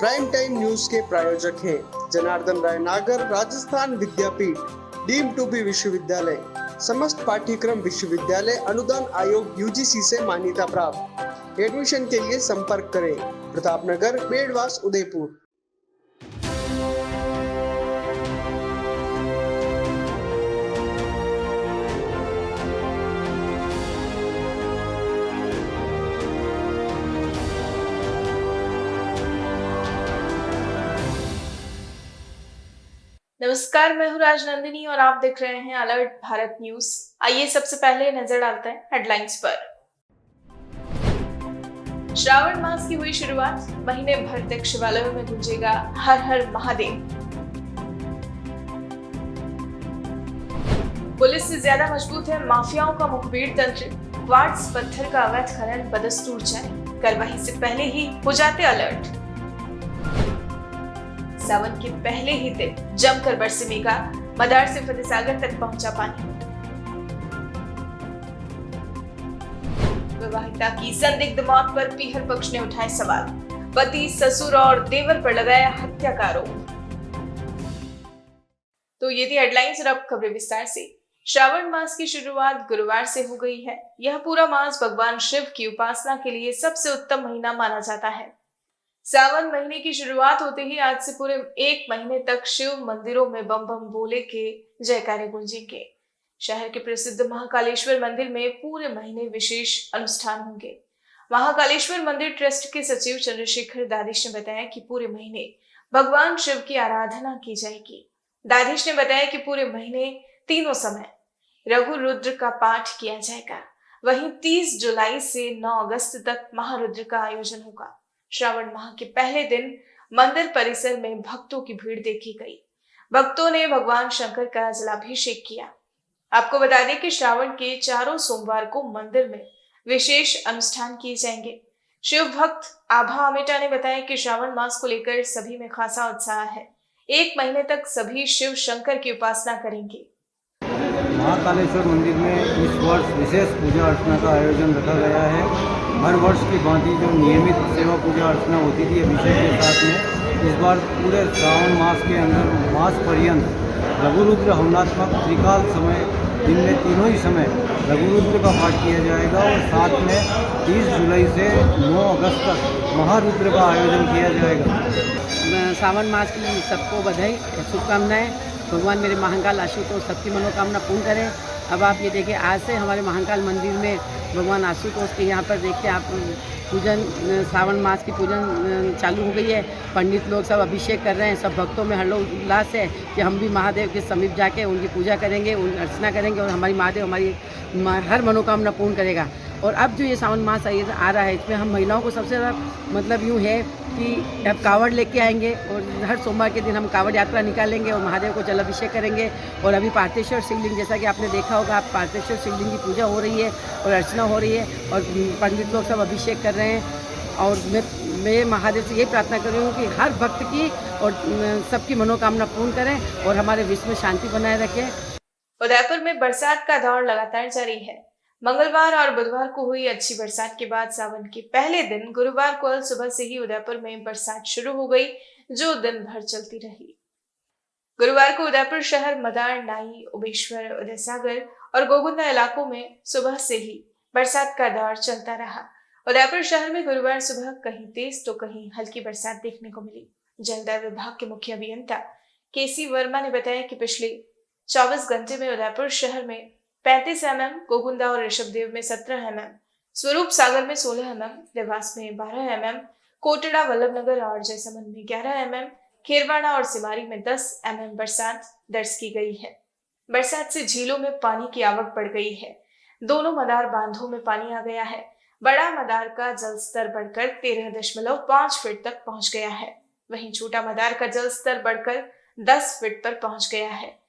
Prime time news के प्रायोजक हैं जनार्दन राय नागर, राजस्थान विद्यापीठ, डीम्ड टू बी विश्वविद्यालय, समस्त पाठ्यक्रम विश्वविद्यालय अनुदान आयोग यूजीसी से मान्यता प्राप्त। एडमिशन के लिए संपर्क करें प्रतापनगर, बेड़वास, उदयपुर। नमस्कार, मैं हूँ राजनंदिनी और आप देख रहे हैं अलर्ट भारत न्यूज। आइए सबसे पहले नजर डालते हैं हेडलाइंस पर। श्रावण मास की हुई शुरुआत, महीने भर तक शिवालयों में गूंजेगा हर हर महादेव। पुलिस से ज्यादा मजबूत है माफियाओं का मुखबिर तंत्र, क्वार्ट्ज पत्थर का अवैध खनन बदस्तूर जारी, कार्रवाई से पहले ही हो जाते अलर्ट। सावन के पहले ही दिन जमकर बरसे मेघा, मदार से फतेहसागर तक पहुंचा पानी। विवाहिता की संदिग्ध मौत पर पीहर पक्ष ने उठाए सवाल, पति, ससुर और देवर पर लगाया हत्या का आरोप। तो ये थी हेडलाइंस और अब खबरें विस्तार से। श्रावण मास की शुरुआत गुरुवार से हो गई है। यह पूरा मास भगवान शिव की उपासना के लिए सबसे उत्तम महीना माना जाता है। सावन महीने की शुरुआत होते ही आज से पूरे एक महीने तक शिव मंदिरों में बम बम बोले के जयकारे गूंजेंगे। शहर के प्रसिद्ध महाकालेश्वर मंदिर में पूरे महीने विशेष अनुष्ठान होंगे। महाकालेश्वर मंदिर ट्रस्ट के सचिव चंद्रशेखर दादिश ने बताया कि पूरे महीने भगवान शिव की आराधना की जाएगी। दादिश ने बताया कि पूरे महीने तीनों समय रघु रुद्र का पाठ किया जाएगा। वहीं 30 जुलाई से 9 अगस्त तक महारुद्र का आयोजन होगा। श्रावण माह के पहले दिन मंदिर परिसर में भक्तों की भीड़ देखी गई। भक्तों ने भगवान शंकर का जलाभिषेक किया। आपको बता दें कि श्रावण के चारों सोमवार को मंदिर में विशेष अनुष्ठान किए जाएंगे। शिव भक्त आभा अमेटा ने बताया कि श्रावण मास को लेकर सभी में खासा उत्साह है। एक महीने तक सभी शिव शंकर की उपासना करेंगे। महाकालेश्वर मंदिर में इस वर्ष विशेष पूजा अर्चना का आयोजन रखा गया है। हर वर्ष की भांति जो नियमित सेवा पूजा अर्चना होती थी अभिषेक के साथ में, इस बार पूरे श्रावण मास के अंदर मास पर्यंत रघुरुद्र हवनात्मक त्रिकाल समय दिन में तीनों ही समय रघुरुद्र का पाठ किया जाएगा और साथ में 30 जुलाई से 9 अगस्त तक महारुद्र का आयोजन किया जाएगा। सावन मास की सबको बधाई, शुभकामनाएं। भगवान मेरे महाकाल आशुतोष सबकी मनोकामना पूर्ण करें। अब आप ये देखिए, आज से हमारे महाकाल मंदिर में भगवान आशुतोष के यहाँ पर देखिए आप पूजन, सावन मास की पूजन चालू हो गई है। पंडित लोग सब अभिषेक कर रहे हैं। सब भक्तों में हर्षोल्लास है कि हम भी महादेव के समीप जाके उनकी पूजा करेंगे, उनकी अर्चना करेंगे और हमारी महादेव हमारी हर मनोकामना पूर्ण करेगा। और अब जो ये सावन मास आ रहा है, इसमें हम महिलाओं को सबसे ज़्यादा मतलब यूँ है कि अब कावड़ लेके आएंगे और हर सोमवार के दिन हम कावड़ यात्रा निकालेंगे और महादेव को जलाभिषेक करेंगे। और अभी पार्थेश्वर शिवलिंग, जैसा कि आपने देखा होगा, आप पार्थेश्वर शिवलिंग की पूजा हो रही है और अर्चना हो रही है और पंडित लोग सब अभिषेक कर रहे हैं। और मैं महादेव से यही प्रार्थना कर रही हूँ कि हर भक्त की और सबकी मनोकामना पूर्ण करें और हमारे विश्व में शांति बनाए रखें। उदयपुर में बरसात का दौर लगातार जारी है। मंगलवार और बुधवार को हुई अच्छी बरसात के बाद सावन के पहले दिन गुरुवार को सुबह से ही उदयपुर में बरसात शुरू हो गई, जो दिन भर चलती रही। गुरुवार को उदयपुर शहर, मदार, नाई, उमेश्वर, उदयसागर और गोगुंदा इलाकों में सुबह से ही बरसात का दौर चलता रहा। उदयपुर शहर में गुरुवार सुबह कहीं तेज तो कहीं हल्की बरसात देखने को मिली। जलदाय विभाग के मुख्य अभियंता केसी वर्मा ने बताया कि पिछले 24 घंटे में उदयपुर शहर में 35 mm, गोगुंदा और ऋषभदेव में 17 mm, स्वरूप सागर में 16 mm, देवास में 12 mm, कोटड़ा, वल्लभनगर और जयसमंद में 11 mm, खेरवाड़ा और सिमारी में 10 mm बरसात दर्ज की गई है। बरसात से झीलों में पानी की आवक बढ़ गई है। दोनों मदार बांधों में पानी आ गया है। बड़ा मदार का जल स्तर बढ़कर 13.5 फीट तक पहुंच गया है। वहीं छोटा मदार का जल स्तर बढ़कर 10 फीट पर पहुंच गया है।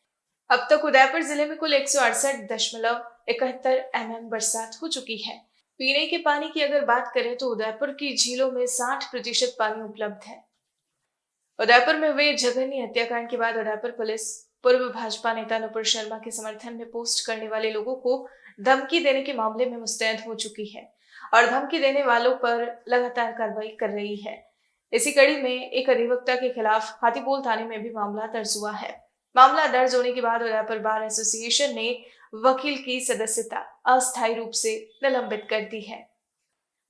अब तक उदयपुर जिले में कुल 168.71 mm बरसात हो चुकी है। पीने के पानी की अगर बात करें तो उदयपुर की झीलों में 60% पानी उपलब्ध है। उदयपुर में हुए जघन्य हत्याकांड के बाद उदयपुर पुलिस पूर्व भाजपा नेता नुपुर शर्मा के समर्थन में पोस्ट करने वाले लोगों को धमकी देने के मामले में मुस्तैद हो चुकी है और धमकी देने वालों पर लगातार कार्रवाई कर रही है। इसी कड़ी में एक अधिवक्ता के खिलाफ हाथीपोल थाने में भी मामला दर्ज हुआ है। मामला दर्ज होने के बाद उदयपुर बार एसोसिएशन ने वकील की सदस्यता अस्थायी रूप से निलंबित कर दी है।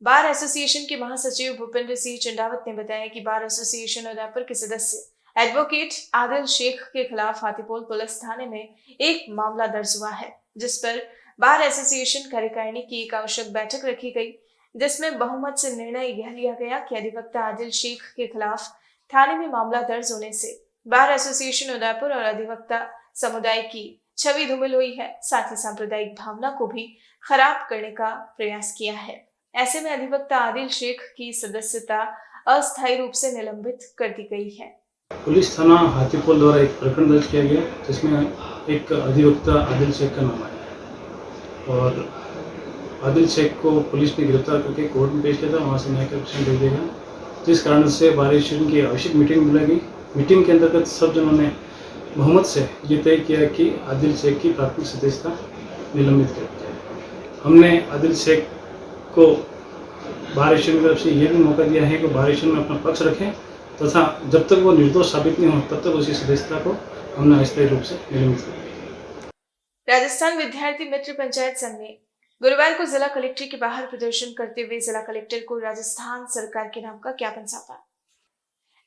बार एसोसिएशन के महासचिव भूपेंद्र सिंह चंडावत ने बताया कि बार एसोसिएशन उदयपुर के सदस्य एडवोकेट आदिल शेख के खिलाफ हाथीपोल पुलिस थाने में एक मामला दर्ज हुआ है, जिस पर बार एसोसिएशन कार्यकारिणी की एक आवश्यक बैठक रखी गई, जिसमें बहुमत से निर्णय यह लिया गया कि अधिवक्ता आदिल शेख के खिलाफ थाने में मामला दर्ज होने से बार एसोसिएशन उदयपुर और अधिवक्ता समुदाय की छवि धूमिल हुई है, साथ ही सांप्रदायिक भावना को भी खराब करने का प्रयास किया है। ऐसे में अधिवक्ता आदिल शेख की सदस्यता अस्थायी रूप से निलंबित कर दी गई है। पुलिस थाना हाथीपोल द्वारा एक प्रकरण दर्ज किया गया, जिसमें एक अधिवक्ता आदिल शेख का नाम आया और आदिल शेख को पुलिस ने गिरफ्तार करके कोर्ट में पेश किया था। वहाँ से न्यायिक परीक्षण दे दिया गया, जिस कारण से बार एसोसिएशन की आवश्यक मीटिंग बुलाई गई। मीटिंग के अंतर्गत सब जनों ने बहुमत से ये तय किया कि आदिल शेख की प्राथमिक सदस्यता निलंबित कर दी जाए। हमने आदिल शेख को बार एसोसिएशन की तरफ से ये भी मौका दिया है कि बार एसोसिएशन में अपना पक्ष रखें तथा जब तक वो निर्दोष साबित नहीं हो तब तक उसकी सदस्यता को हमने अस्थायी रूप से निलंबित कर दिया। राजस्थान विद्यार्थी मित्र पंचायत संघ ने गुरुवार को जिला कलेक्ट्रेट के बाहर प्रदर्शन करते हुए जिला कलेक्टर को राजस्थान सरकार के नाम का ज्ञापन सौंपा।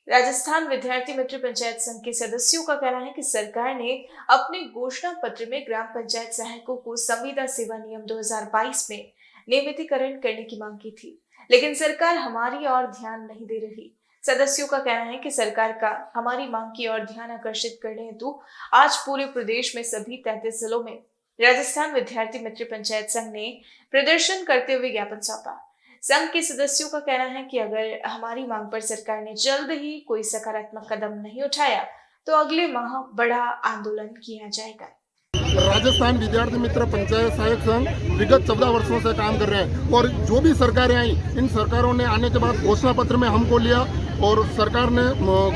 राजस्थान विद्यार्थी मित्र पंचायत संघ के सदस्यों का कहना है कि सरकार ने अपने घोषणा पत्र में ग्राम पंचायत सहायकों को संविदा सेवा नियम 2022 में नियमितीकरण करने की मांग की थी, लेकिन सरकार हमारी ओर ध्यान नहीं दे रही। सदस्यों का कहना है कि सरकार का हमारी मांग की ओर ध्यान आकर्षित करने हेतु आज पूरे प्रदेश में सभी 33 जिलों में राजस्थान विद्यार्थी मित्र पंचायत संघ ने प्रदर्शन करते हुए ज्ञापन सौंपा। संघ के सदस्यों का कहना है कि अगर हमारी मांग पर सरकार ने जल्द ही कोई सकारात्मक कदम नहीं उठाया तो अगले माह बड़ा आंदोलन किया जाएगा। राजस्थान विद्यार्थी मित्र पंचायत सहायक संघ विगत 14 वर्षों से काम कर रहे हैं और जो भी सरकारें आई, इन सरकारों ने आने के बाद घोषणा पत्र में हमको लिया और सरकार ने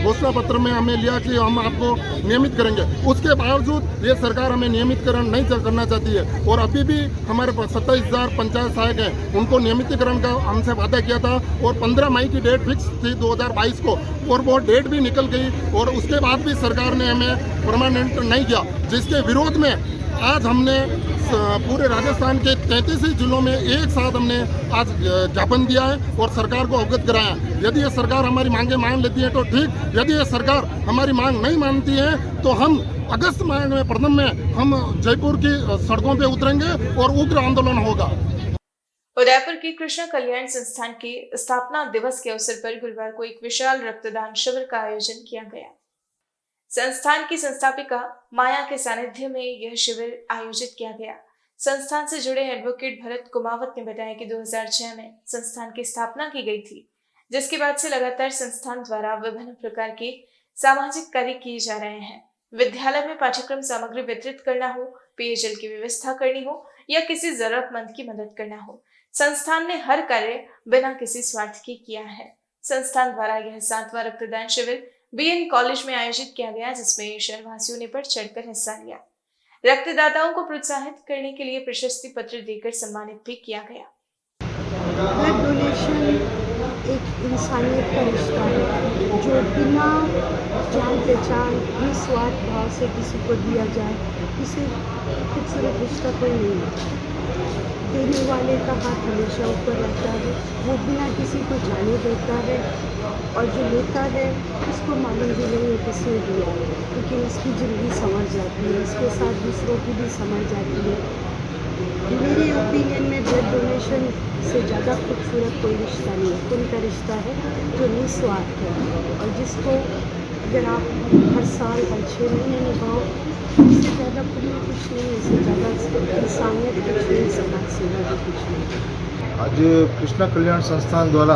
घोषणा पत्र में हमें लिया कि हम आपको नियमित करेंगे। उसके बावजूद ये सरकार हमें नियमितकरण नहीं करना चाहती है और अभी भी हमारे पास 27,000 पंचायत सहायक हैं, उनको नियमितीकरण का हमसे वादा किया था और 15 मई की डेट फिक्स थी 2022 को और वो डेट भी निकल गई और उसके बाद भी सरकार ने हमें परमानेंट नहीं किया, जिसके विरोध में आज हमने पूरे राजस्थान के 33 जिलों में एक साथ हमने आज ज्ञापन दिया है और सरकार को अवगत कराया। यदि ये सरकार हमारी मांगें मान लेती है तो ठीक, यदि ये सरकार हमारी मांग नहीं मानती है तो हम अगस्त माह में प्रथम में हम जयपुर की सड़कों पे उतरेंगे और उग्र आंदोलन होगा। उदयपुर की कृष्णा कल्याण संस्थान के स्थापना दिवस के अवसर पर गुरुवार को एक विशाल रक्तदान शिविर का आयोजन किया गया। संस्थान की संस्थापिका माया के सानिध्य में यह शिविर आयोजित किया गया। संस्थान से जुड़े एडवोकेट भरत कुमावत ने बताया कि 2006 में संस्थान की स्थापना की गई थी, जिसके बाद से लगातार संस्थान द्वारा विभिन्न प्रकार के सामाजिक कार्य किए जा रहे हैं। विद्यालय में पाठ्यक्रम सामग्री वितरित करना हो, पेयजल की व्यवस्था करनी हो या किसी जरूरतमंद की मदद करना हो, संस्थान ने हर कार्य बिना किसी स्वार्थ के किया है। संस्थान द्वारा यह 7वां रक्तदान शिविर बीएन कॉलेज में आयोजित किया गया, जिसमें शहरवासियों ने बढ़ चढ़कर हिस्सा लिया। रक्तदाताओं को प्रोत्साहित करने के लिए प्रशस्ति पत्र देकर सम्मानित भी किया गया। ब्लड डोनेशन एक इंसानियत का रिश्ता है जो बिना जान पहचान निस्वार्थ भाव से किसी को दिया जाए, इसे खूबसूरत रिश्ता कोई नहीं है। देने वाले का हाथ हमेशा ऊपर रहता है, वो बिना किसी को जाने देता है और जो लेता है उसको मालूम भी नहीं है किसने दिया, लेकिन उसकी ज़िंदगी संवर जाती है, इसके साथ दूसरों की भी संवर जाती है। मेरे ओपिनियन में ब्लड डोनेशन से ज़्यादा खूबसूरत कोई रिश्ता नहीं है। उनका रिश्ता है जो निस्वार्थ है और जिसको अगर आप हर साल हर 6 महीने निभाओ, इससे ज़्यादा पुण्य कुछ नहीं है, इससे ज़्यादा इंसानियत कुछ नहीं, समाज सेवा भी कुछ नहीं। आज कृष्णा कल्याण संस्थान द्वारा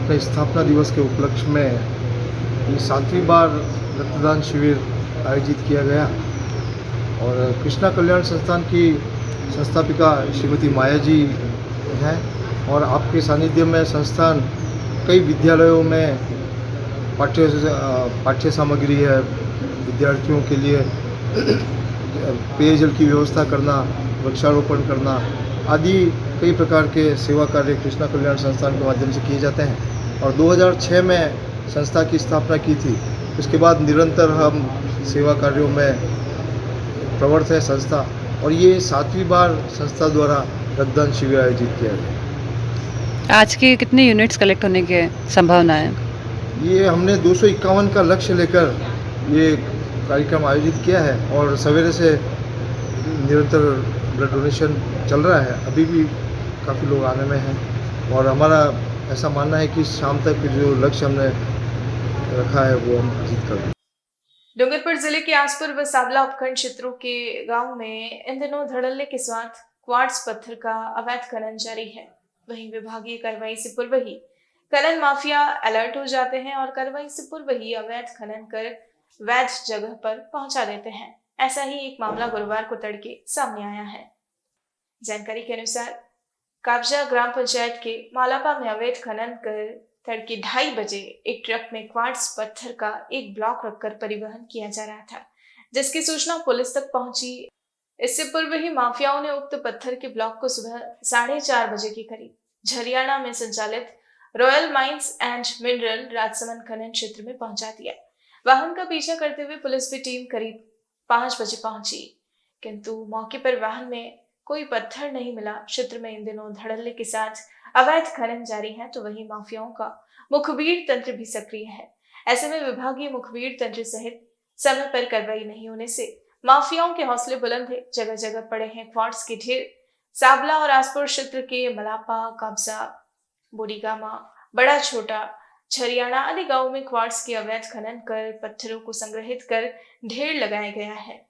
अपने स्थापना दिवस के उपलक्ष्य में ये 7वीं बार रक्तदान शिविर आयोजित किया गया और कृष्णा कल्याण संस्थान की संस्थापिका श्रीमती माया जी हैं और आपके सानिध्य में संस्थान कई विद्यालयों में पाठ्य सामग्री है, विद्यार्थियों के लिए पेयजल की व्यवस्था करना, वृक्षारोपण करना आदि कई प्रकार के सेवा कार्य कृष्णा कल्याण संस्थान के माध्यम से किए जाते हैं और 2006 में संस्था की स्थापना की थी। उसके बाद निरंतर हम सेवा कार्यों में प्रवृत्त है संस्था, और ये 7वीं बार संस्था द्वारा रक्तदान शिविर आयोजित किया गया। आज के कितने यूनिट्स कलेक्ट होने की संभावना है? ये हमने 251 का लक्ष्य लेकर ये कार्यक्रम आयोजित किया है और सवेरे से निरंतर ब्लड डोनेशन चल रहा है। अभी भी काफ़ी लोग आने में हैं और हमारा ऐसा मानना है कि शाम तक जो लक्ष्य हमने रखा है वो हम अचीव कर दें। डूंगरपुर जिले के आसपुर व साबला उपखंड क्षेत्रों के गांव में इन दिनों धड़ल्ले के साथ क्वार्ट्ज पत्थर का अवैध खनन जारी है। वहीं विभागीय कार्रवाई से पूर्व ही खनन माफिया अलर्ट हो जाते हैं और कार्रवाई से पूर्व ही अवैध खनन कर वैध जगह पर पहुंचा देते हैं। ऐसा ही एक मामला गुरुवार को तड़के सामने आया है। जानकारी के अनुसार काबजा ग्राम पंचायत के मालापा में अवैध खनन कर तड़के 2:30 बजे एक ट्रक में क्वार्ट्ज पत्थर का एक ब्लॉक रखकर परिवहन किया जा रहा था, जिसकी सूचना पुलिस तक पहुंची। इससे पूर्व ही माफियाओं ने उक्त पत्थर के ब्लॉक को सुबह 4:30 बजे के करीब झरियाणा में संचालित royal mines and mineral Rajsamand खनन क्षेत्र में पहुंचा दिया। वाहन का पीछा करते हुए पुलिस की टीम करीब 5 बजे पहुंची, किंतु मौके पर वाहन में कोई पत्थर नहीं मिला। क्षेत्र में इन दिनों धड़ल्ले के साथ अवैध खनन जारी है, तो वहीं माफियाओं का मुखबिर तंत्र भी सक्रिय है। ऐसे में विभागीय मुखबिर तंत्र सहित समय पर कार्रवाई नहीं होने से माफियाओं के हौसले बुलंद है। जगह जगह पड़े हैं क्वार्ट्ज के ढेर। साबला और आसपुर क्षेत्र के मलापा, काबजा, बोडीगामा, बड़ा छोटा, झरियाणा आदि गांवों में क्वार्ट्ज के अवैध खनन कर पत्थरों को संग्रहित कर ढेर लगाया गया है।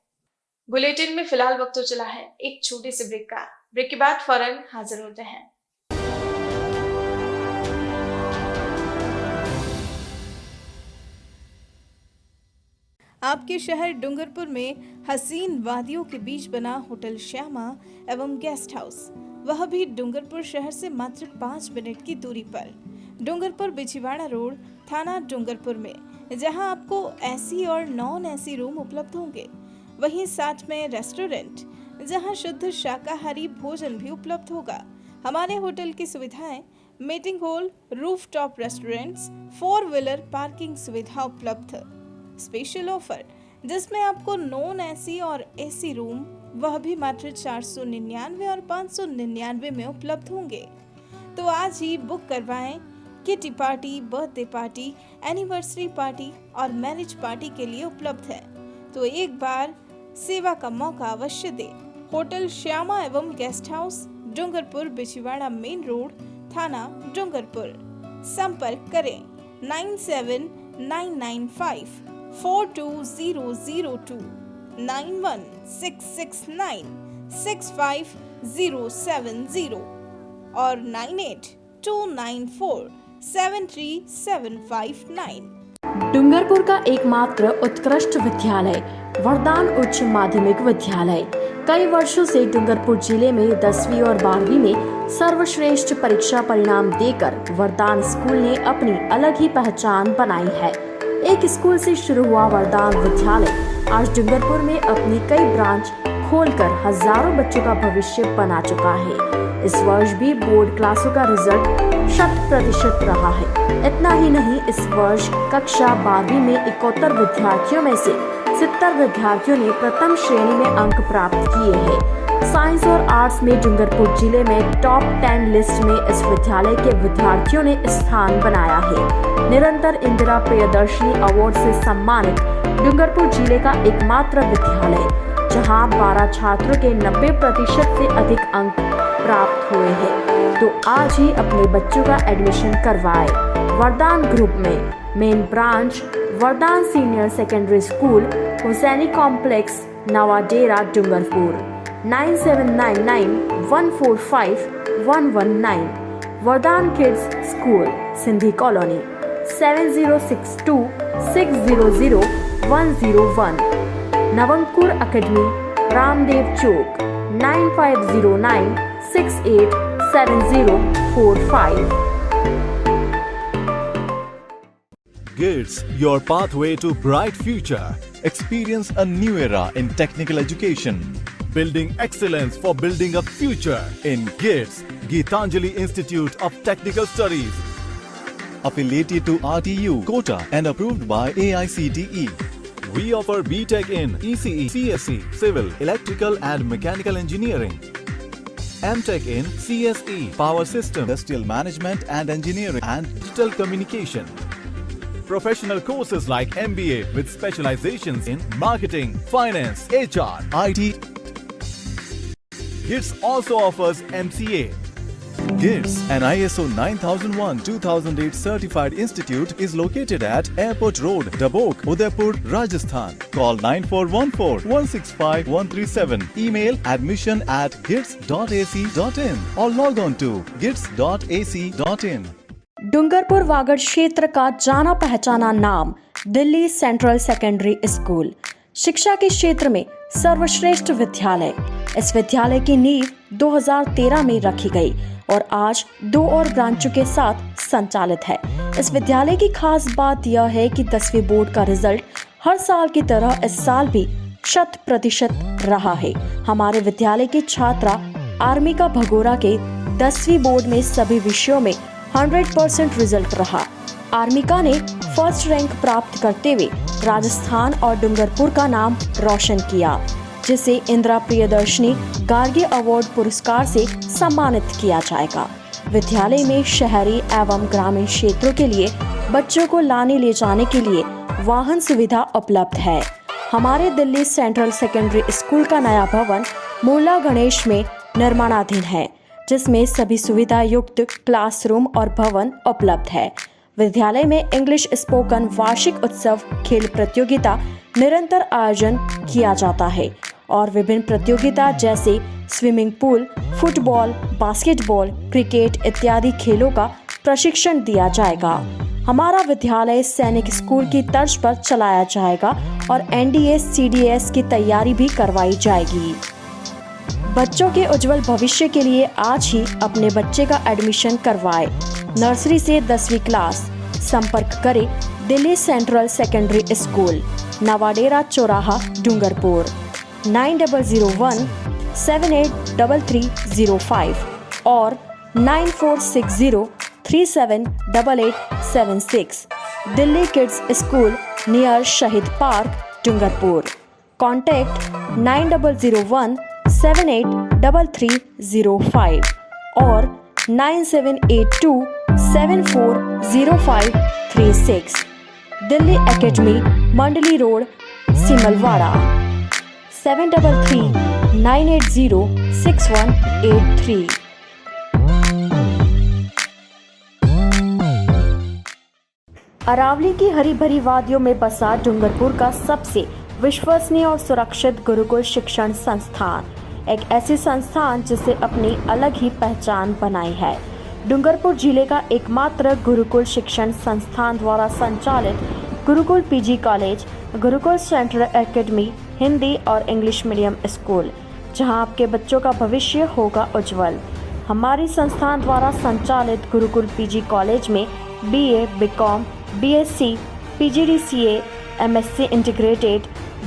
बुलेटिन में फिलहाल वक्त तो चला है एक छोटे से ब्रेक का। ब्रेक के बाद फौरन हाजिर होते हैं। आपके शहर डूंगरपुर में हसीन वादियों के बीच बना होटल श्यामा एवं गेस्ट हाउस, वह भी डूंगरपुर शहर से मात्र 5 मिनट की दूरी पर। डूंगरपुर बिछीवाड़ा रोड, थाना डूंगरपुर में, जहां आपको एसी और नॉन एसी रूम उपलब्ध होंगे। वहीं साथ में रेस्टोरेंट, जहां शुद्ध शाकाहारी भोजन भी उपलब्ध होगा। हमारे होटल की सुविधाएं meeting hall, rooftop restaurants, 4 wheeler parking सुविधा उपलब्ध। स्पेशल ऑफर जिसमें आपको नॉन एसी और एसी रूम वह भी मात्र 499 और 599 में उपलब्ध होंगे। तो आज ही बुक करवाएं। Kitty party, birthday party, anniversary party और मैरिज पार्टी के लिए उपलब्ध है। तो एक बार सेवा का मौका अवश्य दें। होटल श्यामा एवं guest house, Dungarpur Bichhiwara main road, थाना डूंगरपुर। संपर्क करें 9799542002 9166965070 और 9829473759। डूंगरपुर का एकमात्र उत्कृष्ट विद्यालय वरदान उच्च माध्यमिक विद्यालय कई वर्षों से डूंगरपुर जिले में 10वीं और 12वीं में सर्वश्रेष्ठ परीक्षा परिणाम देकर वरदान स्कूल ने अपनी अलग ही पहचान बनाई है। एक स्कूल से शुरू हुआ वरदान विद्यालय आज डूंगरपुर में अपनी कई ब्रांच खोलकर हजारों बच्चों का भविष्य बना चुका है। इस वर्ष भी बोर्ड क्लासों का रिजल्ट 100% रहा है। इतना ही नहीं, इस वर्ष कक्षा 12वीं में 71 विद्यार्थियों में से 70 विद्यार्थियों ने प्रथम श्रेणी में अंक प्राप्त किए हैं। साइंस और आर्ट्स में डूंगरपुर जिले में टॉप 10 लिस्ट में इस विद्यालय के विद्यार्थियों ने स्थान बनाया है। निरंतर इंदिरा प्रियदर्शनी अवार्ड से सम्मानित डूंगरपुर जिले का एकमात्र विद्यालय, जहां 12 छात्रों के 90% से अधिक अंक प्राप्त हुए हैं। तो आज ही अपने बच्चों का एडमिशन करवाएं। वरदान ग्रुप में main branch Vardan senior secondary school, Husaini complex, Nawadera, Dungarpur. 9799145119। Vardan kids school, Sindhi colony, 7062600101। Navankur academy, Ramdev chowk, 9509687045। GITS, your pathway to bright future. Experience a new era in technical education. Building excellence for building a future in GITS, Geetanjali Institute of Technical Studies. affiliated to RTU, Kota and approved by AICTE. We offer BTech in ECE, CSE, Civil, Electrical and Mechanical Engineering. MTech in CSE, Power System, Industrial Management and Engineering and Digital Communication. Professional courses like MBA with specializations in Marketing, Finance, HR, IT. GITS also offers MCA. GITS, an ISO 9001-2008 certified institute, is located at Airport Road, Dabok, Udaipur, Rajasthan. Call 9414-165-137. Email admission@gits.ac.in or log on to gits.ac.in. Dungarpur Vagad क्षेत्र का जाना पहचाना नाम Delhi central secondary school, शिक्षा के क्षेत्र में सर्वश्रेष्ठ विद्यालय। इस विद्यालय की नींव 2013 में रखी गई और आज 2 और ब्रांचों के साथ संचालित है। इस विद्यालय की खास बात यह है कि 10वीं बोर्ड का रिजल्ट हर साल की तरह इस साल भी 100% रहा है। हमारे विद्यालय की छात्रा आर्मिका भगोरा के 10वीं बोर्ड में सभी विषयों में 100% रिजल्ट रहा। आर्मिका ने फर्स्ट रैंक प्राप्त करते हुए राजस्थान और डूंगरपुर का नाम रोशन किया, जिसे इंदिरा प्रियदर्शनी गार्गी अवार्ड पुरस्कार से सम्मानित किया जाएगा। विद्यालय में शहरी एवं ग्रामीण क्षेत्रों के लिए बच्चों को लाने ले जाने के लिए वाहन सुविधा उपलब्ध है। हमारे दिल्ली सेंट्रल सेकेंडरी स्कूल का नया भवन मूला गणेश में निर्माणाधीन है, जिसमें सभी सुविधा युक्त क्लासरूम और भवन उपलब्ध है। विद्यालय में इंग्लिश स्पोकन वार्षिक उत्सव खेल प्रतियोगिता निरंतर आयोजन किया जाता है और विभिन्न प्रतियोगिता जैसे swimming pool, football, basketball, cricket इत्यादि खेलों का प्रशिक्षण दिया जाएगा। हमारा विद्यालय सैनिक स्कूल की तर्ज पर चलाया जाएगा और NDA CDS की तैयारी भी करवाई जाएगी। बच्चों के उज्जवल भविष्य के लिए आज ही अपने बच्चे का एडमिशन करवाएं। नर्सरी से 10वीं क्लास। संपर्क करें Delhi central secondary school, Nawadera चौराहा, डूंगरपुर 9001-783305 और 9460378876। Delhi kids school near Shaheed park, Dungarpur. Contact 9001-783305 और 9782740536। Delhi academy, Mandli road, Simalwara 7339806183। अरावली की हरी भरी वादियों में बसा डूंगरपुर का सबसे विश्वसनीय और सुरक्षित गुरुकुल शिक्षण संस्थान, एक ऐसी संस्थान जिसे अपनी अलग ही पहचान बनाई है। डूंगरपुर जिले का एकमात्र गुरुकुल शिक्षण संस्थान द्वारा संचालित Gurukul PG college, Gurukul central academy, Hindi और इंग्लिश मीडियम स्कूल, जहां आपके बच्चों का भविष्य होगा उज्जवल। हमारी संस्थान द्वारा संचालित गुरुकुल PG कॉलेज में BA, BCom, BSc, PGDCA, MSc integrated,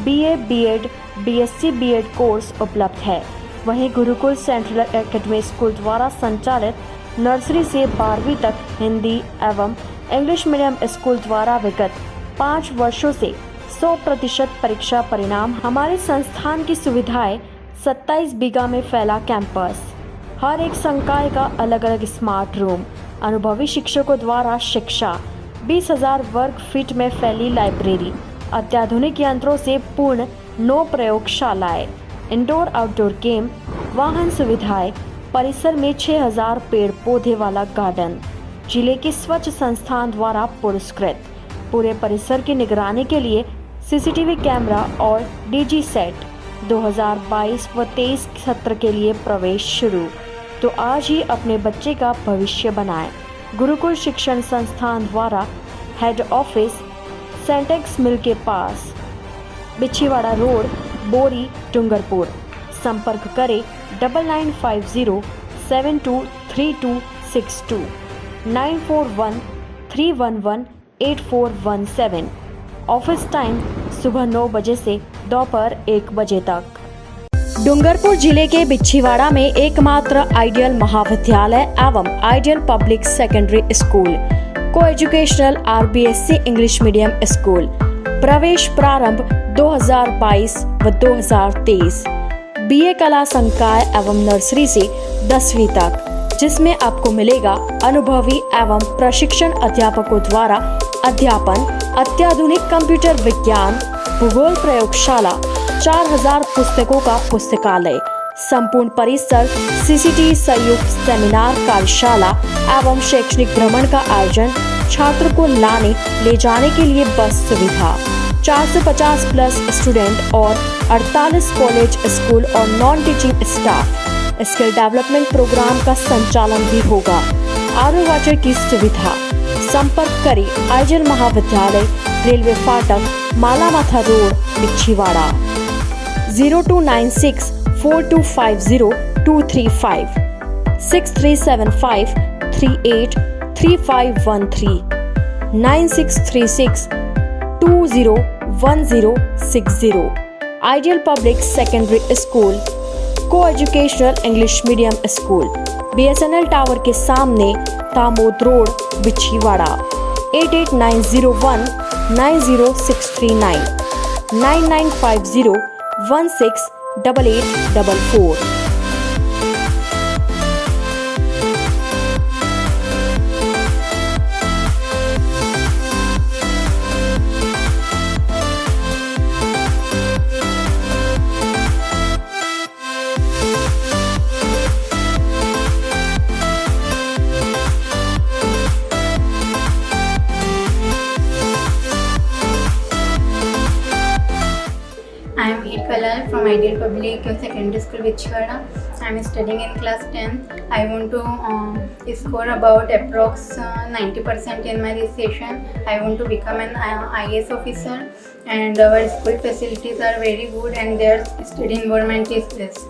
BA, BEd, BSc, BEd course उपलब्ध है। वहीं गुरुकुल सेंट्रल एकेडमी स्कूल द्वारा संचालित नर्सरी से 12वीं तक हिंदी एवं इंग्लिश मीडियम स्कूल द्वारा विगत 5 वर्षों से 100% परीक्षा परिणाम। हमारे संस्थान की सुविधाएं 27 बीघा में फैला कैंपस, हर एक संकाय का अलग अलग स्मार्ट रूम, अनुभवी शिक्षकों द्वारा शिक्षा, 20,000 वर्ग फीट में फैली लाइब्रेरी, अत्याधुनिक यंत्रों से पूर्ण 9 प्रयोगशालाएं, इंडोर आउटडोर गेम, वाहन सुविधाएं, परिसर में 6000 पेड़ पौधे वाला गार्डन, जिले के स्वच्छ संस्थान द्वारा पुरस्कृत। पूरे परिसर की निगरानी के लिए CCTV कैमरा और DG सेट। 2022 व 23 सत्र के लिए प्रवेश शुरू। तो आज ही अपने बच्चे का भविष्य बनाएं। गुरुकुल शिक्षण संस्थान द्वारा हेड ऑफिस सेंटेक्स मिल के पास, बिछीवाड़ा रोड, बोरी, डूंगरपुर। संपर्क करें 9950723262 9413118417। ऑफिस टाइम सुबह 9 बजे से दोपहर 1 बजे तक। डूंगरपुर जिले के बिछीवाड़ा में एकमात्र आइडियल महाविद्यालय एवं ideal public secondary school co educational RBSC English medium school. प्रवेश प्रारंभ 2022 व 2023। BA कला संकाय एवं नर्सरी से 10वीं तक, जिसमें आपको मिलेगा अनुभवी एवं प्रशिक्षण अध्यापकों द्वारा अध्यापन, अत्याधुनिक कंप्यूटर विज्ञान, भूगोल प्रयोगशाला, 4000 पुस्तकों का पुस्तकालय, संपूर्ण परिसर, CCTV संयुक्त सेमिनार कार्यशाला एवं शैक्षणिक भ्रमण का आयोजन, छात्र को लाने ले जाने के लिए बस सुविधा, 450 प्लस स्टूडेंट और 48 कॉलेज, स्कूल और non teaching staff. Skill development program का संचालन भी होगा। आरओ वाटर की सुविधा। संपर्क करें आइजल महाविद्यालय, रेलवे फाटक, Malamatha road, Bichhiwara. 0296 4250 235 6375 38 3513 9636 201060। Ideal public secondary school, co educational English medium school, BSNL tower के सामने, Tamod road, Bichhiwara. 88901 90639 9950 168844। I am Veer Kalal from Ideal Public Secondary School, Bichwada. I am studying in class 10. I want to score about approx 90% in my this session. I want to become an IAS officer, and our school facilities are very good and their study environment is best.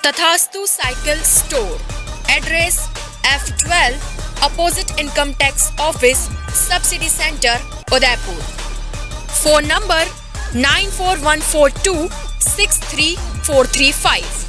Tathastu cycle store, address F12 opposite income tax office, subsidy centre, Udaipur. Phone number 9414263435।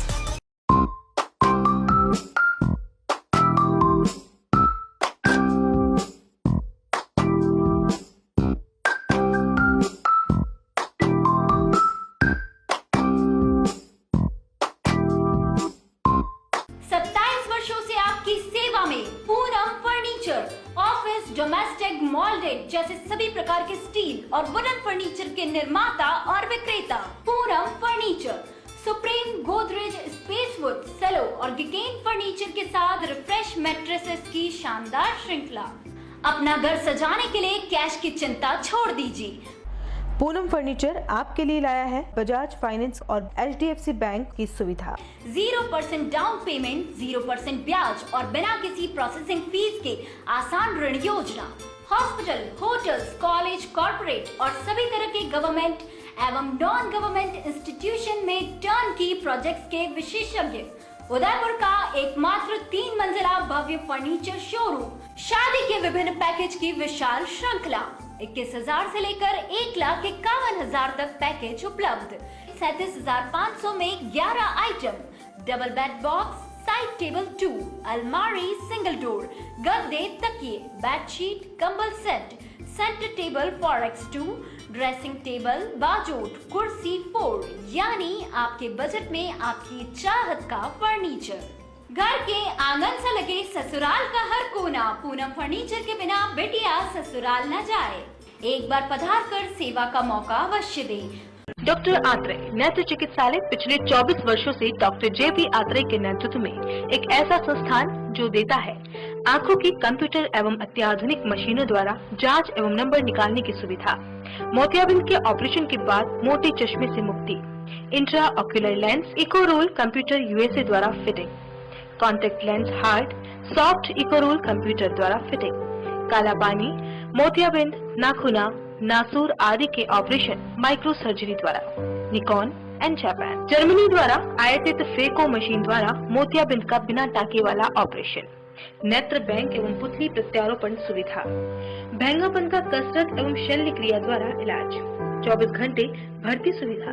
Domestic, moulded जैसे सभी प्रकार के steel और wooden furniture के निर्माता और विक्रेता पूरम furniture. Supreme, Godrej, स्पेसवुड, सेलो और गिगेन फर्नीचर के साथ रिफ्रेश मैट्रेसेस की शानदार श्रृंखला। अपना घर सजाने के लिए कैश की चिंता छोड़ दीजिए। पूनम फर्नीचर आपके लिए लाया है बजाज फाइनेंस और HDFC बैंक की सुविधा। 0% डाउन पेमेंट, 0% ब्याज और बिना किसी प्रोसेसिंग फीस के आसान ऋण योजना। हॉस्पिटल, होटल्स, कॉलेज, कॉर्पोरेट और सभी तरह के गवर्नमेंट एवं नॉन गवर्नमेंट इंस्टीट्यूशन में टर्न की प्रोजेक्ट्स के विशेषज्ञ। उदयपुर का एकमात्र 3 मंजिला भव्य फर्नीचर शोरूम। शादी के विभिन्न पैकेज की विशाल श्रृंखला। 21,000 से लेकर 1,51,000 तक पैकेज उपलब्ध। 37,500 में 11 item, double bed box, side table 2, अलमारी सिंगल डोर, गद्दे, तकिए, बेडशीट, कंबल set, centre table 4x2, dressing table, बाजोट, कुर्सी 4, यानी आपके बजट में आपकी चाहत का फर्नीचर। घर के आंगन से लगे ससुराल का हर कोना पूनम फर्नीचर के बिना बेटिया ससुराल न जाए। एक बार पधार कर सेवा का मौका अवश्य दे। डॉक्टर आत्रेय नेत्र चिकित्सालय पिछले 24 वर्षों से डॉक्टर जे.पी. आत्रेय के नेतृत्व में एक ऐसा संस्थान जो देता है आंखों की कंप्यूटर एवं अत्याधुनिक मशीनों द्वारा जांच एवं नंबर निकालने की सुविधा, मोतियाबिंद के ऑपरेशन के बाद मोटे चश्मे से मुक्ति, intra ocular lens eco roll computer USA द्वारा fitting, contact lens hard soft eco roll computer द्वारा फिटिंग, काला पानी, मोतियाबिंद, नाखूना, नासूर आदि के ऑपरेशन माइक्रो सर्जरी द्वारा, निकॉन एंड जापान, जर्मनी द्वारा आयातित फेको मशीन द्वारा मोतियाबिंद का बिना टाके वाला ऑपरेशन, नेत्र बैंक एवं पुतली प्रत्यारोपण सुविधा, भैंगापन का कसरत एवं शल्य क्रिया द्वारा इलाज, 24 घंटे भर्ती सुविधा,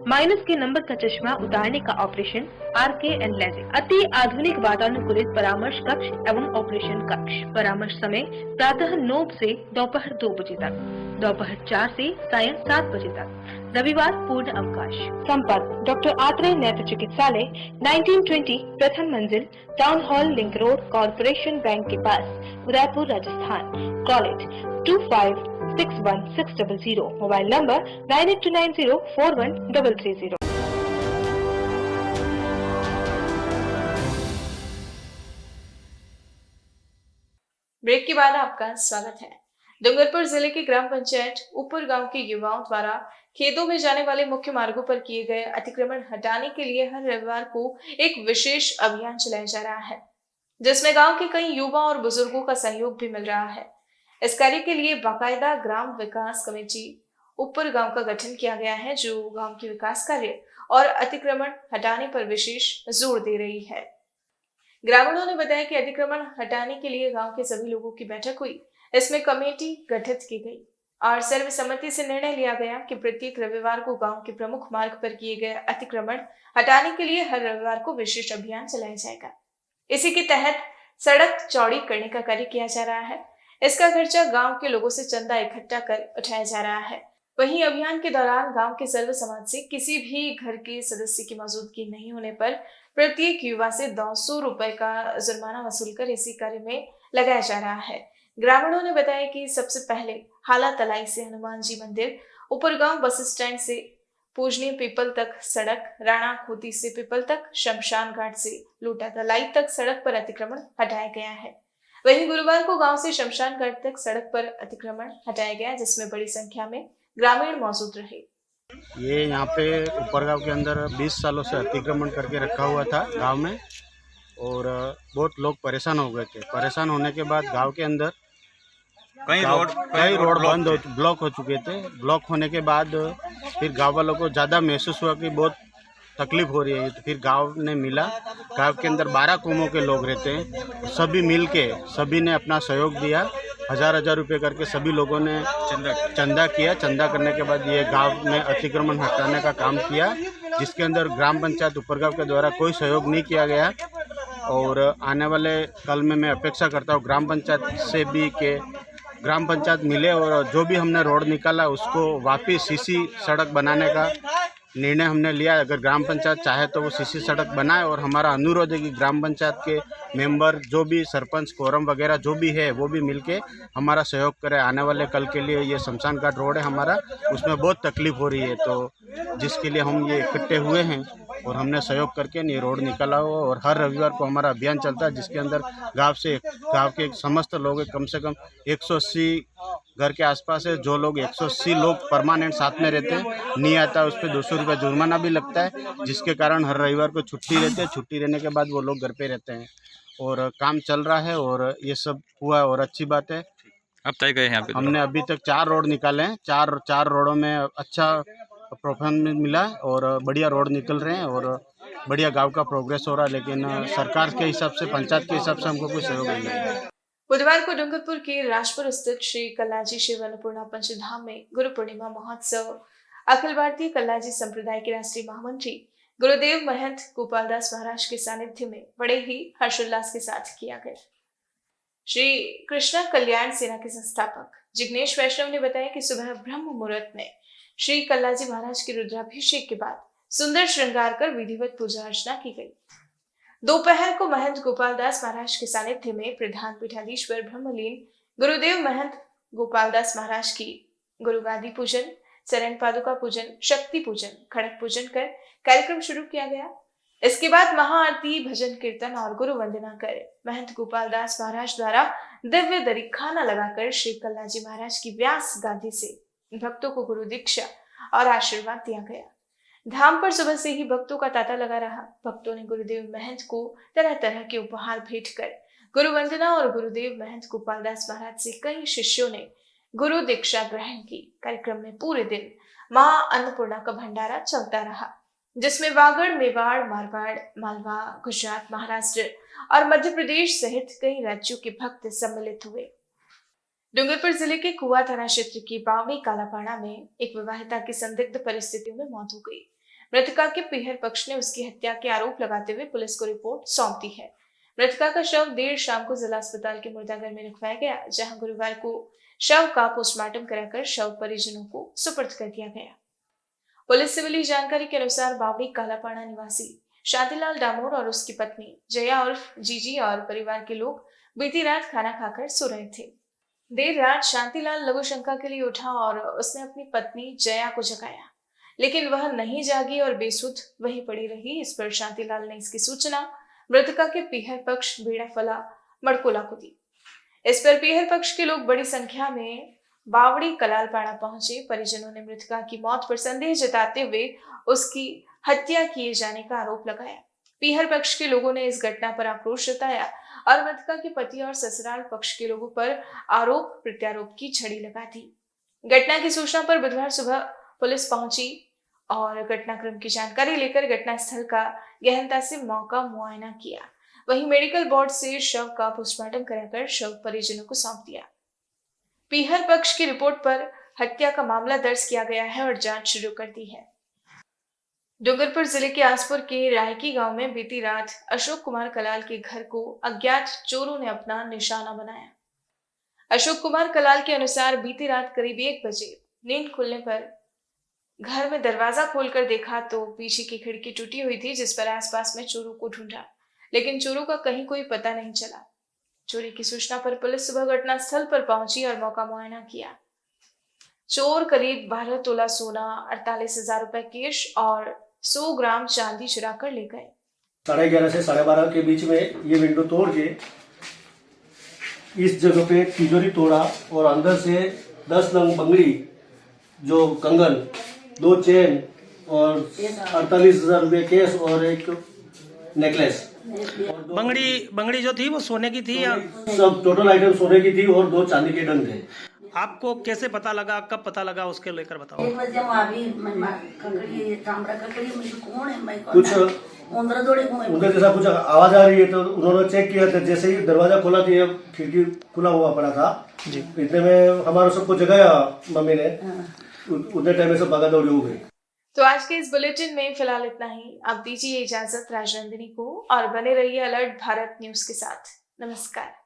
माइनस के नंबर का चश्मा उतारने का ऑपरेशन, आरके एंड लेजिक, अति आधुनिक वातानुकूलित परामर्श कक्ष एवं ऑपरेशन कक्ष, परामर्श समय प्रातः 9 से दोपहर 2 बजे तक, दोपहर 4 से सायं 7 बजे तक, रविवार पूर्ण अवकाश। संपर्क डॉक्टर आत्रेय नेत्र चिकित्सालय 1920 प्रथम मंजिल town hall link road corporation bank के पास Udaipur Rajasthan. College 25616000, mobile number 9829041330। Break के बाद आपका स्वागत है। डूंगरपुर जिले के ग्राम पंचायत ऊपर गांव के युवाओं द्वारा खेतों में जाने वाले मुख्य मार्गों पर किए गए अतिक्रमण हटाने के लिए हर रविवार को एक विशेष अभियान चलाया जा रहा है, जिसमें गांव के कई युवा और बुजुर्गों का सहयोग भी मिल रहा है। इस कार्य के लिए बाकायदा ग्राम विकास कमेटी ऊपर गांव का गठन किया गया है, जो गांव के विकास कार्य और अतिक्रमण हटाने पर विशेष जोर दे रही है। ग्रामीणों ने बताया कि अतिक्रमण हटाने के लिए गांव के सभी लोगों की बैठक हुई। इसमें कमेटी गठित की गई और सर्वसम्मति से निर्णय लिया गया कि प्रत्येक रविवार को गांव के प्रमुख मार्ग पर किए गए अतिक्रमण हटाने के लिए हर रविवार को विशेष अभियान चलाया जाएगा। इसी के तहत सड़क चौड़ी करने का कार्य किया जा रहा है। इसका खर्चा गांव के लोगों से चंदा इकट्ठा कर उठाया जा रहा है। वहीं अभियान के दौरान गांव के सर्व समाज से किसी भी घर के सदस्य की मौजूदगी नहीं होने पर प्रत्येक युवा से 200 रुपए का जुर्माना वसूल कर इसी कार्य में लगाया जा रहा है। ग्रामीणों ने बताया कि सबसे पहले हाला तलाई से हनुमान जी मंदिर, ऊपरगांव बस स्टैंड से पूजनीय पीपल तक सड़क, राणा खोती से पीपल तक, शमशान घाट से लोटा तलाई तक सड़क पर अतिक्रमण हटाया गया है। वहीं गुरुवार को गांव से शमशान घाट तक सड़क पर अतिक्रमण हटाया गया, जिसमें बड़ी संख्या में ग्रामीण मौजूद रहे। ये यहाँ पे ऊपरगांव के अंदर 20 सालों से अतिक्रमण करके रखा हुआ था गांव में, और बहुत लोग परेशान हो गए थे। परेशान होने के बाद गांव के अंदर कई रोड बंद ब्लॉक हो चुके थे। ब्लॉक होने के बाद फिर गांव वालों को ज़्यादा महसूस हुआ कि बहुत तकलीफ हो रही है। तो फिर गांव ने मिला, गांव के अंदर 12 कौमों के लोग रहते हैं, सभी मिल के सभी ने अपना सहयोग दिया। 1000 रुपये करके सभी लोगों ने चंदा किया। चंदा करने के बाद ये गांव में अतिक्रमण हटाने का काम किया, जिसके अंदर ग्राम पंचायत ऊपरगांव के द्वारा कोई सहयोग नहीं किया गया। और आने वाले कल में मैं अपेक्षा करता हूँ ग्राम पंचायत से भी कि ग्राम पंचायत मिले और जो भी हमने रोड निकाला उसको वापस सीसी सड़क बनाने का निर्णय हमने लिया। अगर ग्राम पंचायत चाहे तो वो सीसी सड़क बनाए, और हमारा अनुरोध है कि ग्राम पंचायत के मेंबर जो भी सरपंच कोरम वगैरह जो भी है वो भी मिलके हमारा सहयोग करें। आने वाले कल के लिए ये शमशान घाट रोड है हमारा, उसमें बहुत तकलीफ हो रही है, तो जिसके लिए हम ये इकट्ठे हुए हैं और हमने सहयोग करके ये रोड निकाला हुआ। और हर रविवार को हमारा अभियान चलता है, जिसके अंदर गाँव के समस्त लोग कम से कम 180 घर के आसपास है। जो लोग 180 लोग परमानेंट साथ में रहते हैं, नहीं आता उस पर 200 रुपये जुर्माना भी लगता है, जिसके कारण हर रविवार को छुट्टी रहती है। छुट्टी रहने के बाद वो लोग घर पे रहते हैं और काम चल रहा है, और ये सब हुआ और अच्छी बात है। अब तय गए यहाँ पे हमने अभी तक 4 रोड निकाले हैं। चार रोडों में अच्छा परफॉर्मेंस मिला और बढ़िया रोड निकल रहे हैं और बढ़िया गांव का प्रोग्रेस हो रहा है। लेकिन सरकार के हिसाब से, पंचायत के हिसाब से हमको कोई सहयोग नहीं है। बुधवार को डूंगरपुर के राजपुर स्थित श्री कल्लाजी शिव अन्नपूर्णा पंचधाम में गुरु पूर्णिमा महोत्सव अखिल भारतीय कल्लाजी संप्रदाय के राष्ट्रीय महामंत्री गुरुदेव महंत गोपाल दास महाराज के सानिध्य में बड़े ही हर्षोल्लास के साथ किया गया। श्री कृष्णा कल्याण सेना के संस्थापक जिग्नेश वैष्णव ने बताया कि सुबह ब्रह्म मुहूर्त में श्री कल्लाजी महाराज के रुद्राभिषेक के बाद सुंदर श्रृंगार कर विधिवत पूजा अर्चना की गई। दोपहर को महंत गोपाल दास महाराज के सानिध्य में प्रधान पीठाधीश्वर ब्रह्मलीन गुरुदेव महंत गोपाल दास महाराज की गुरुगादी पूजन, चरण पादुका पूजन, शक्ति पूजन, खड़क पूजन कर कार्यक्रम शुरू किया गया। इसके बाद महाआरती, भजन कीर्तन और गुरु वंदना कर महंत गोपाल दास महाराज द्वारा दिव्य दरीखाना लगाकर श्री कल्ला जी महाराज की व्यास गादी से भक्तों को गुरु दीक्षा और आशीर्वाद दिया गया। धाम पर सुबह से ही भक्तों का तांता लगा रहा। भक्तों ने गुरुदेव महंत को तरह तरह के उपहार भेंट कर गुरु वंदना और गुरुदेव महंत गोपाल दास महाराज से कई शिष्यों ने गुरु दीक्षा ग्रहण की। कार्यक्रम में पूरे दिन मां अन्नपूर्णा का भंडारा चलता रहा, जिसमें वागड़, मेवाड़, मारवाड़, मालवा, गुजरात, महाराष्ट्र और मध्य प्रदेश सहित कई राज्यों के भक्त सम्मिलित हुए। डूंगरपुर जिले के कुआ थाना क्षेत्र की बावड़ी कालापाड़ा में एक विवाहिता की संदिग्ध परिस्थितियों में मौत हो गई। मृतका के पीहर पक्ष ने उसकी हत्या के आरोप लगाते हुए पुलिस को रिपोर्ट सौंप दी है। मृतका का शव देर शाम को जिला अस्पताल के मुर्दाघर में रखवाया गया, जहां गुरुवार को शव का पोस्टमार्टम कराकर शव परिजनों को सुपुर्द कर दिया गया। पुलिस से मिली जानकारी के अनुसार बावड़ी कालापाड़ा निवासी शांतिलाल डामोर और उसकी पत्नी जया उर्फ जीजी और परिवार के लोग बीती रात खाना खाकर सो रहे थे। देर रात शांतिलाल लघु शंका के लिए उठा और उसने अपनी पत्नी जया को जगाया, लेकिन वह नहीं जागी और बेसुध वहीं पड़ी रही। इस पर शांतिलाल ने इसकी सूचना मृतका के पीहर पक्ष बेड़ा फला मड़कोला को दी। इस पर पीहर पक्ष के लोग बड़ी संख्या में बावड़ी कलालपाड़ा पहुंचे। परिजनों ने मृतका की मौत पर संदेह जताते हुए उसकी हत्या किए जाने का आरोप लगाया। पीहर पक्ष के लोगों ने इस घटना पर आक्रोश जताया और मृतका के पति और ससुराल पक्ष के लोगों पर आरोप प्रत्यारोप की छड़ी लगा दी। घटना की सूचना पर बुधवार सुबह पुलिस पहुंची और घटनाक्रम की जानकारी लेकर घटनास्थल का गहनता से मौका मुआयना किया। वहीं मेडिकल बोर्ड से शव का पोस्टमार्टम कराकर शव परिजनों को सौंप दिया। पीहर पक्ष की रिपोर्ट पर हत्या का मामला दर्ज किया गया है और जांच शुरू कर दी है। डूंगरपुर जिले के आसपुर के रायकी गांव में बीती रात अशोक कुमार कलाल के घर को अज्ञात चोरों ने अपना निशाना बनाया। अशोक कुमार कलाल के अनुसार बीती रात करीब 1 बजे नींद खुलने पर घर में दरवाजा खोलकर देखा तो पीछे की खिड़की टूटी हुई थी, जिस पर आसपास में चोरों को ढूंढा, लेकिन चोरों का कहीं कोई पता नहीं चला। चोरी की सूचना पर पुलिस सुबह घटनास्थल पर पहुंची और मौका मुआयना किया। चोर करीब 12 तोला सोना, 48,000 रुपए कैश और 100 ग्राम चांदी चुरा कर ले गए। 11:30 से 12:30 के बीच में ये विंडो तोड़ के इस जगह पे तिजोरी तोड़ा और अंदर से 10 नंग बंगड़ी, जो कंगन, 2 चेन और 48,000 रुपये कैश और एक नेकलेस। बंगड़ी जो थी वो सोने की थी या सब टोटल आइटम सोने की थी और 2 चांदी के डंग थे। आपको कैसे पता लगा, कब पता लगा, उसके लेकर बताओ। कुछ उनका जैसा कुछ आवाज आ रही है तो उन्होंने चेक किया था। जैसे ही दरवाजा खोला तो खिड़की खुला हुआ पड़ा था। इतने में हमारा सबको जगाया मम्मी ने, उतने टाइम में सब भागा दौड़ी हो गई। तो आज के इस बुलेटिन में फिलहाल इतना ही। अब दीजिए इजाजत राजनंदिनी को और बने रहिए अलर्ट भारत न्यूज के साथ। नमस्कार।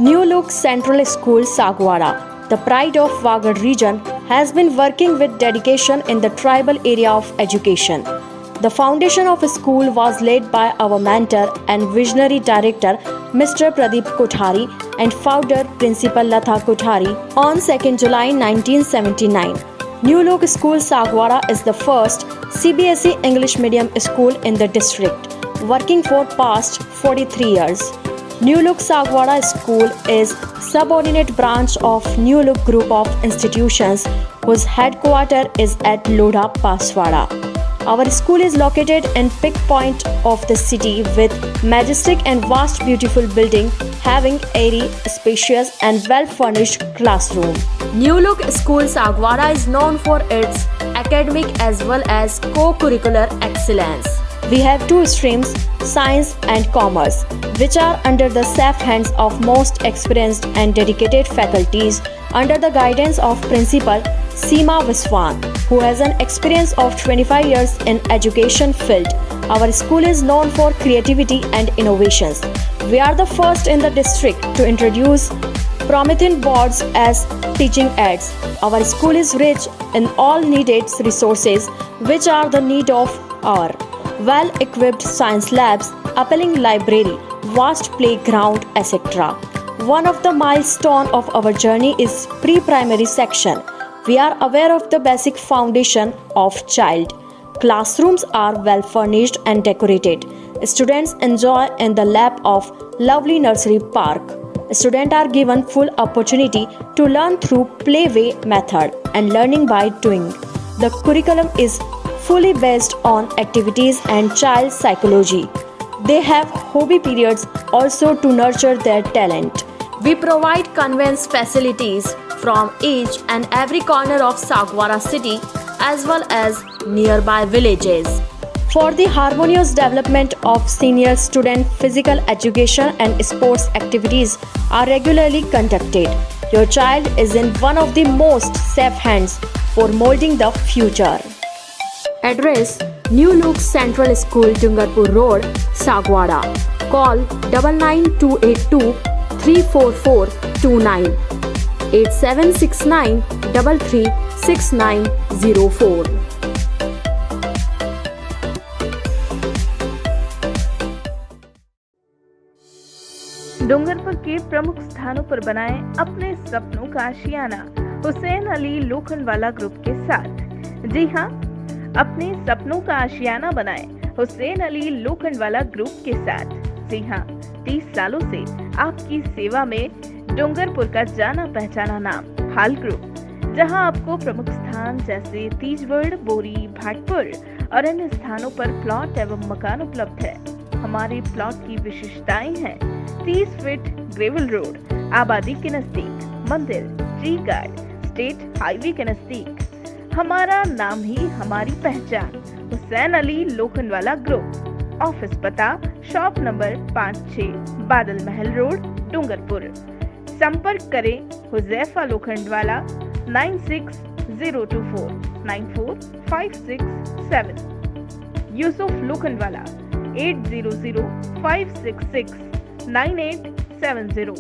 New Look Central School Sagwara, the pride of Wagad region, has been working with dedication in the tribal area of education. The foundation of a school was laid by our mentor and visionary director Mr. Pradeep Kothari and founder Principal Latha Kothari on 2nd July 1979. New Look School Sagwara is the first CBSE English medium school in the district, working for past 43 years. New Look Sagwara School is subordinate branch of New Look Group of Institutions whose headquarters is at Lodha, Paswara. Our school is located in peak point of the city with majestic and vast beautiful building having airy, spacious and well furnished classroom. New Look School Sagwara is known for its academic as well as co-curricular excellence. We have 2 streams, Science and Commerce, which are under the safe hands of most experienced and dedicated faculties under the guidance of Principal Seema Viswan, who has an experience of 25 years in education field. Our school is known for creativity and innovations. We are the first in the district to introduce Promethean boards as teaching aids. Our school is rich in all needed resources which are the need of our well-equipped science labs, appealing library, vast playground, etc. One of the milestones of our journey is pre-primary section. We are aware of the basic foundation of child. Classrooms are well furnished and decorated. Students enjoy in the lap of lovely nursery park. Students are given full opportunity to learn through playway method and learning by doing. The curriculum is fully based on activities and child psychology. They have hobby periods also to nurture their talent. We provide conveyance facilities from each and every corner of Sagwara city as well as nearby villages. For the harmonious development of senior student, physical education and sports activities are regularly conducted. Your child is in one of the most safe hands for molding the future. Address: New Look Central School, Dungarpur Road, Sagwara. Call 99282 34429 8769 336904. Dungarpur के प्रमुख स्थानों पर बनाएं अपने सपनों का आशियाना Hussain Ali Lokhandwala group के साथ। जी हाँ, अपने सपनों का आशियाना बनाएं हुसैन अली लोखंडवाला ग्रुप के साथ। जी हाँ, 30 सालों से आपकी सेवा में डूंगरपुर का जाना पहचाना नाम हाल ग्रुप, जहां आपको प्रमुख स्थान जैसे तीजवड़, बोरी, भाटपुर और अन्य स्थानों पर प्लॉट एवं मकान उपलब्ध है। हमारे प्लॉट की विशेषताएं हैं 30 फीट ग्रेवल रोड, आबादी के नजदीक, मंदिर, ट्री गार्ड, स्टेट हाईवे के नजदीक। हमारा नाम ही हमारी पहचान, हुसैन अली लोखंडवाला ग्रुप। ऑफिस पता शॉप नंबर 56, बादल महल रोड, डूंगरपुर। संपर्क करें Huzaifa Lokhandwala 9602494567, Yusuf Lokhandwala 8005669870।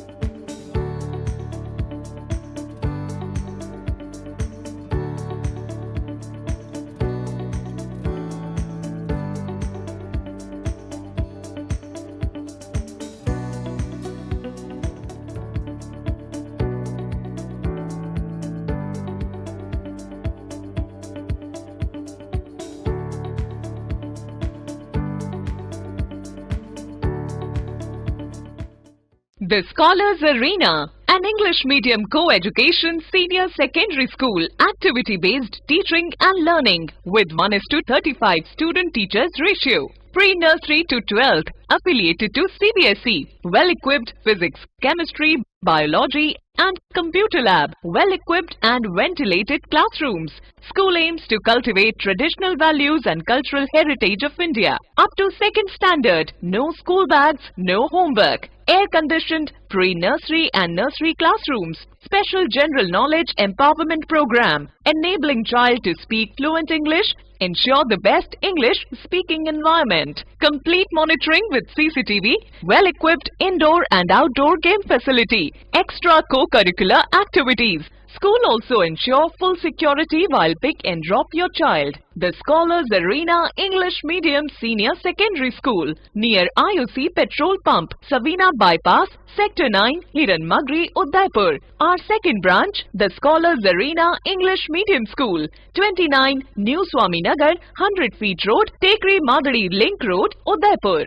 The Scholars Arena, an English medium co-education senior secondary school, activity-based teaching and learning with 1:35 student-teachers ratio. Pre-nursery to 12th, affiliated to CBSE. Well-equipped physics, chemistry, biology and computer lab. Well-equipped and ventilated classrooms. School aims to cultivate traditional values and cultural heritage of India. Up to 2nd standard, no school bags, no homework. Air-conditioned pre-nursery and nursery classrooms. Special general knowledge empowerment program, enabling child to speak fluent English. Ensure the best English speaking environment. Complete monitoring with CCTV. Well-equipped indoor and outdoor game facility. Extra co-curricular activities. School also ensure full security while pick and drop your child. The Scholars Arena English Medium Senior Secondary School near IOC Petrol Pump, Savina Bypass, Sector 9, Hiranmagri, Udaipur. Our second branch, the Scholars Arena English Medium School, 29 New Swaminagar, 100 Feet Road, Tekri Madadi Link Road, Udaipur.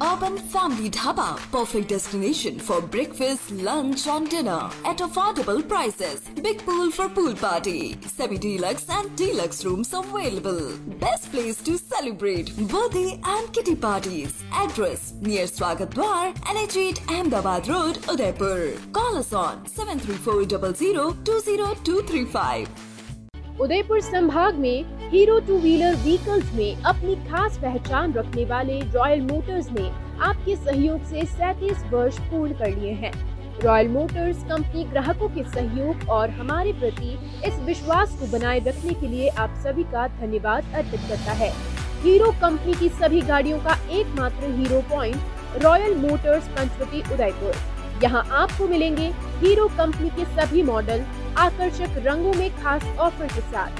Urban Family Dhaba, perfect destination for breakfast, lunch and dinner at affordable prices. Big pool for pool party, semi-deluxe and deluxe rooms available. Best place to celebrate birthday and kitty parties. Address near Swagat Dwar, NH8 Ahmedabad Road, Udaipur. Call us on 73400 Udaipur संभाग में hero two wheeler vehicles में अपनी खास पहचान रखने वाले royal Motors ने आपके सहयोग से 37 वर्ष पूर्ण कर लिए हैं। रॉयल मोटर्स कंपनी ग्राहकों के सहयोग और हमारे प्रति इस विश्वास को बनाए रखने के लिए आप सभी का धन्यवाद अर्पित करता है। हीरो कंपनी की सभी गाड़ियों का एकमात्र hero point royal motors Panchvati Udaipur. यहाँ आपको मिलेंगे हीरो कंपनी के सभी मॉडल आकर्षक रंगों में खास ऑफर के साथ।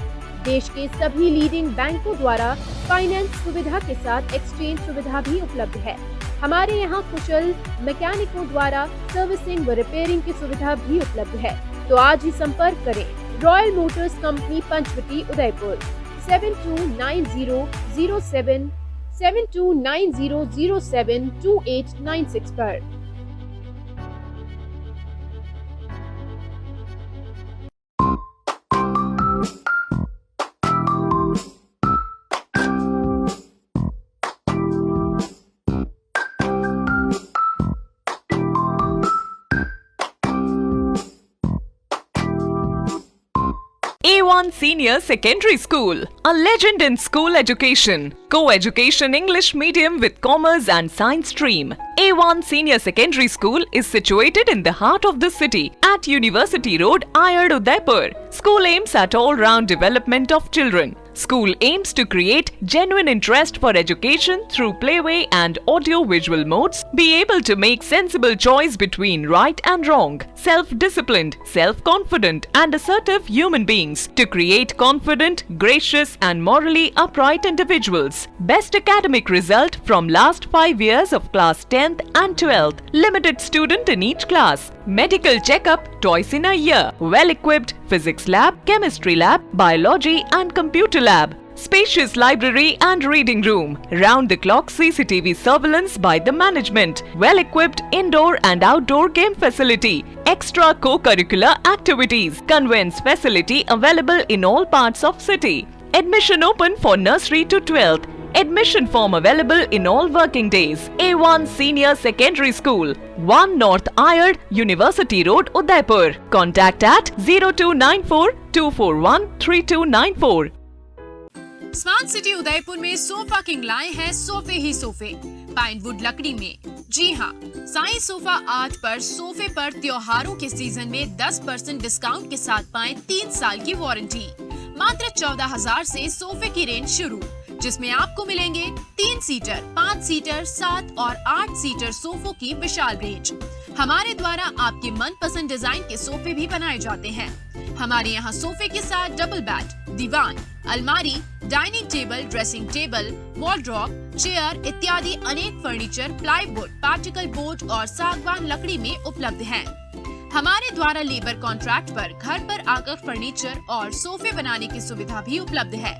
देश के सभी लीडिंग बैंकों द्वारा फाइनेंस सुविधा के साथ एक्सचेंज सुविधा भी उपलब्ध है। हमारे यहाँ कुशल मैकेनिकों द्वारा सर्विसिंग व रिपेयरिंग की सुविधा भी उपलब्ध है। तो आज ही संपर्क करें royal motors company Panchvati Udaipur 7290072896 पर। A1 Senior Secondary School, a legend in school education. Co-education English medium with commerce and science stream. A1 Senior Secondary School is situated in the heart of the city at University Road, Ayad, Udaipur. School aims at all-round development of children. School aims to create genuine interest for education through playway and audio-visual modes, be able to make sensible choice between right and wrong, self-disciplined, self-confident and assertive human beings to create confident, gracious and morally upright individuals. Best academic result from last 5 years of class 10th and 12th. Limited student in each class. Medical checkup twice in a year. Well-equipped physics lab, chemistry lab, biology and computer lab. Spacious library and reading room. Round-the-clock CCTV surveillance by the management. Well-equipped indoor and outdoor game facility. Extra co-curricular activities. Conveyance facility available in all parts of city. Admission open for nursery to 12th. Admission form available in all working days. A1 Senior Secondary School, 1 North Ayad, University Road, Udaipur. Contact at 0294 241 3294. Smart city Udaipur में sofa king लाए हैं सोफे ही सोफे Pinewood लकड़ी में। जी हाँ, Sai sofa art पर सोफे पर त्योहारों के सीजन में 10% डिस्काउंट के साथ पाएं 3 साल की वारंटी। मात्र 14,000 से सोफे की रेंज शुरू, जिसमें आपको मिलेंगे 3 सीटर, 5 सीटर, 7 और 8 सीटर सोफों की विशाल रेंज। हमारे द्वारा आपके मनपसंद डिजाइन के सोफे भी बनाए जाते हैं। हमारे यहाँ सोफे के साथ डबल बेड, दीवान, अलमारी, dining table, dressing table, wardrobe, chair इत्यादि अनेक फर्नीचर प्लाईवुड, पार्टिकल बोर्ड और सागवान लकड़ी में उपलब्ध हैं। हमारे द्वारा लेबर कॉन्ट्रैक्ट पर घर पर आकर फर्नीचर और सोफे बनाने की सुविधा भी उपलब्ध है।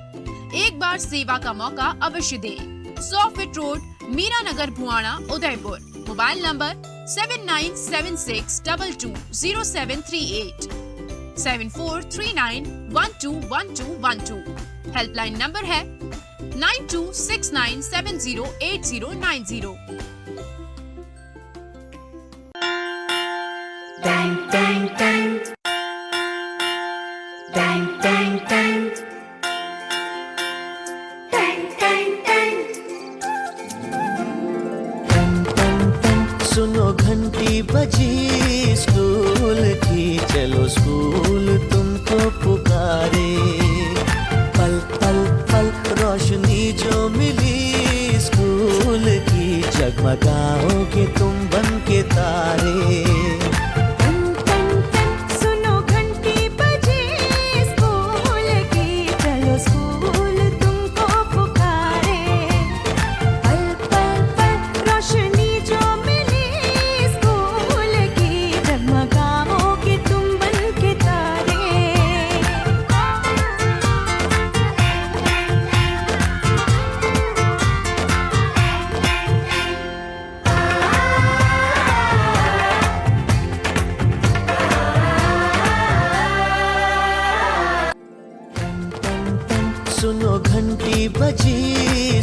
एक बार सेवा का मौका अवश्य दें। 100 feet road, Meera Nagar, Bhuana, Udaipur. Mobile number 7976220738 7439121212। Helpline number है 9269708090। सुनो घंटी बजी स्कूल की, चलो स्कूल तुमको पुकारे। पल पल पल रोशनी जो मिली स्कूल की, जगमगाओगे तुम बन के तारे। सुनो घंटी बजी स्कूल की, चलो स्कूल तुमको पुकारे। पल पल पल रोशनी जो मिली स्कूल की, जगमगाओगे तुम बन के तारे। सुनो घंटी बजी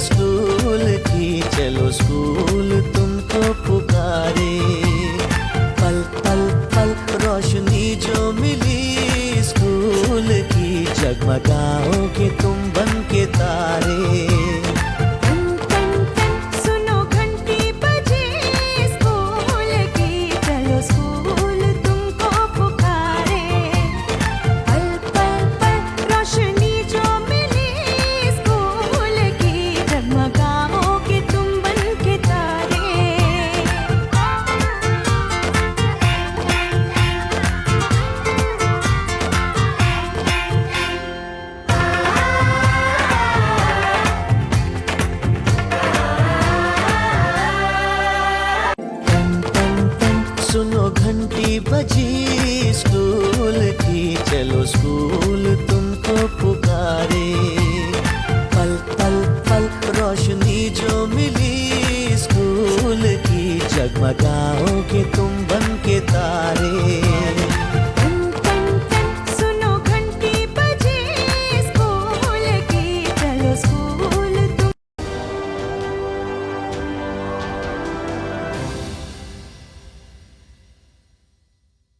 स्कूल की, चलो स्कूल तुमको पुकारे। पल पल पल रोशनी जो मिली स्कूल की, जगमगाओगे तुम बन के तारे। सुनो घंटी बजी स्कूल की, चलो स्कूल तुमको पुकारे। पल पल पल रोशनी जो मिली स्कूल की, जगमगाओगे तुम बन के तारे। बजी स्कूल की, चलो स्कूल तुमको पुकारे। पल पल पल रोशनी जो मिली स्कूल की, जगमगाओगे तुम बन के तारे।